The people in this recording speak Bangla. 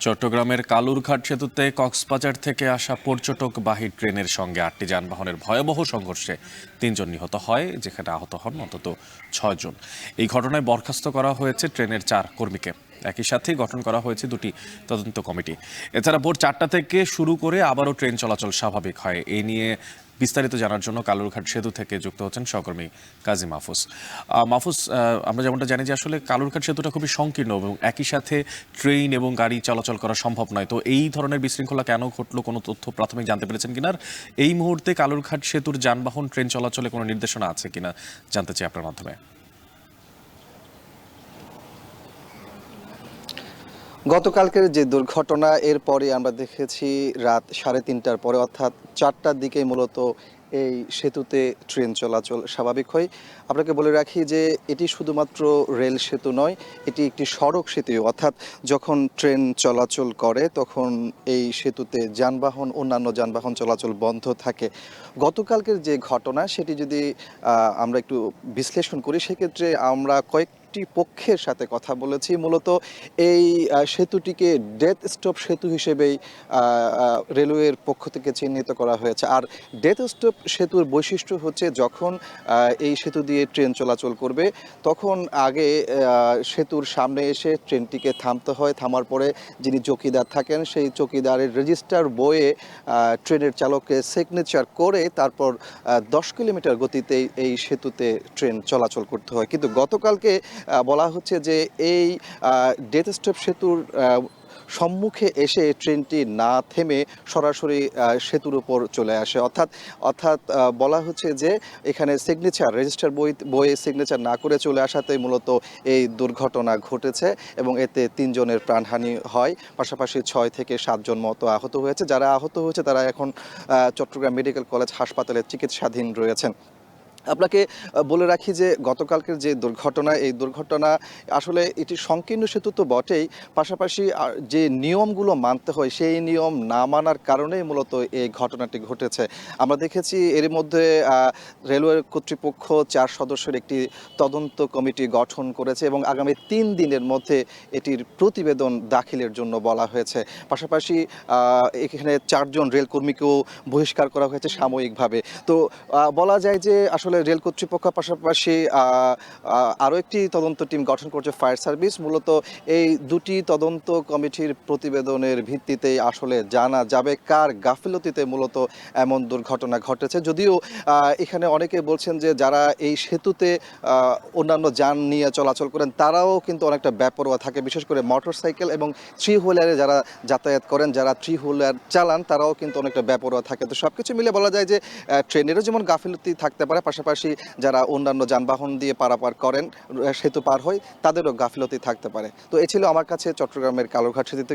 চট্টগ্রামের কালুরঘাট সেতুতে কক্সবাজার থেকে আসা পর্যটকবাহী ট্রেনের সঙ্গে ৮টি যানবাহনের ভয়াবহ সংঘর্ষে ৩ জন নিহত হয়, যেখানে আহত হন অন্তত ৬ জন। এই ঘটনায় বরখাস্ত করা হয়েছে ট্রেনের ৪ কর্মীকে। একই সাথে গঠন করা হয়েছে দুটি তদন্ত কমিটি। এছাড়া ভোর ৪টা থেকে শুরু করে আবারও ট্রেন চলাচল স্বাভাবিক হয়। এই নিয়ে বিস্তারিত জানার জন্য কালুরঘাট সেতু থেকে যুক্ত হচ্ছেন সহকর্মী কাজী মাহফুজ। মাহফুজ, আমরা যেমনটা জানি যে আসলে কালুরঘাট সেতুটা খুবই সংকীর্ণ এবং একই সাথে ট্রেন এবং গাড়ি চলাচল করা সম্ভব নয়। তো এই ধরনের বিশৃঙ্খলা কেন ঘটলো, কোনো তথ্য প্রাথমিক জানতে পেরেছেন কিনা? আর এই মুহূর্তে কালুরঘাট সেতুর যানবাহন ট্রেন চলাচলে কোনো নির্দেশনা আছে কিনা জানতে চাই আপনার মাধ্যমে। গতকালকের যে দুর্ঘটনা, এরপরে আমরা দেখেছি রাত ৩:৩০টার পরে অর্থাৎ ৪টার দিকে মূলত এই সেতুতে ট্রেন চলাচল স্বাভাবিক হয়। আপনাকে বলে রাখি যে এটি শুধুমাত্র রেল সেতু নয়, এটি একটি সড়ক সেতু। অর্থাৎ যখন ট্রেন চলাচল করে তখন এই সেতুতে অন্যান্য যানবাহন চলাচল বন্ধ থাকে। গতকালকের যে ঘটনা সেটি যদি আমরা একটু বিশ্লেষণ করি, সেক্ষেত্রে আমরা কয়েকটি পক্ষের সাথে কথা বলেছি। মূলত এই সেতুটিকে ডেথ স্টপ সেতু হিসেবেই রেলওয়ের পক্ষ থেকে চিহ্নিত করা হয়েছে। আর ডেথ স্টপ সেতুর বৈশিষ্ট্য হচ্ছে যখন এই সেতু দিয়ে ট্রেন চলাচল করবে তখন আগে সেতুর সামনে এসে ট্রেনটিকে থামতে হয়। থামার পরে যিনি চৌকিদার থাকেন সেই চৌকিদারের রেজিস্টার বইয়ে ট্রেনের চালককে সিগনেচার করে তারপর ১০ কিলোমিটার গতিতে এই সেতুতে ট্রেন চলাচল করতে হয়। কিন্তু গতকালকে বলা হচ্ছে যে এই ডেথ স্টপ সেতুর সম্মুখে এসে ট্রেনটি না থেমে সরাসরি সেতুর উপর চলে আসে। অর্থাৎ বলা হচ্ছে যে এখানে সিগনেচার রেজিস্টার বইয়ে সিগনেচার না করে চলে আসাতেই মূলত এই দুর্ঘটনা ঘটেছে এবং এতে ৩ জনের প্রাণহানি হয়। পাশাপাশি ৬ থেকে ৭ জন মতো আহত হয়েছে। যারা আহত হয়েছে তারা এখন চট্টগ্রাম মেডিকেল কলেজ হাসপাতালে চিকিৎসাধীন রয়েছেন। আপনাকে বলে রাখি যে গতকালকের যে দুর্ঘটনা, এই দুর্ঘটনা আসলে এটি সংকীর্ণ সেতু তো বটেই, পাশাপাশি যে নিয়মগুলো মানতে হয় সেই নিয়ম না মানার কারণেই মূলত এই ঘটনাটি ঘটেছে। আমরা দেখেছি এর মধ্যে রেলওয়ে কর্তৃপক্ষ ৪ সদস্যের একটি তদন্ত কমিটি গঠন করেছে এবং আগামী ৩ দিনের মধ্যে এটির প্রতিবেদন দাখিলের জন্য বলা হয়েছে। পাশাপাশি এখানে ৪ জন রেলকর্মীকেও বহিষ্কার করা হয়েছে সাময়িকভাবে। তো বলা যায় যে আসলে রেল কর্তৃপক্ষ পাশাপাশি আরও একটি তদন্ত টিম গঠন করছে ফায়ার সার্ভিস। মূলত এই দুটি তদন্ত কমিটির প্রতিবেদনের ভিত্তিতেই আসলে জানা যাবে কার গাফিলতিতে মূলত এমন দুর্ঘটনা ঘটেছে। যদিও এখানে অনেকে বলছেন যে যারা এই সেতুতে অন্যান্য যান নিয়ে চলাচল করেন তারাও কিন্তু অনেকটা বেপরোয়া থাকে, বিশেষ করে মোটরসাইকেল এবং থ্রি হুইলারে যারা যাতায়াত করেন, যারা থ্রি হুইলার চালান তারাও কিন্তু অনেকটা বেপরোয়া থাকে। তো সব কিছু মিলে বলা যায় যে ট্রেনেরও যেমন গাফিলতি থাকতে পারে, পাশাপাশি যারা অন্যান্য যানবাহন দিয়ে পারাপার করেন, সেতু পার হয়, তাদেরও গাফিলতি থাকতে পারে। তো এ ছিল আমার কাছে চট্টগ্রামের কালুরঘাট সেতু থেকে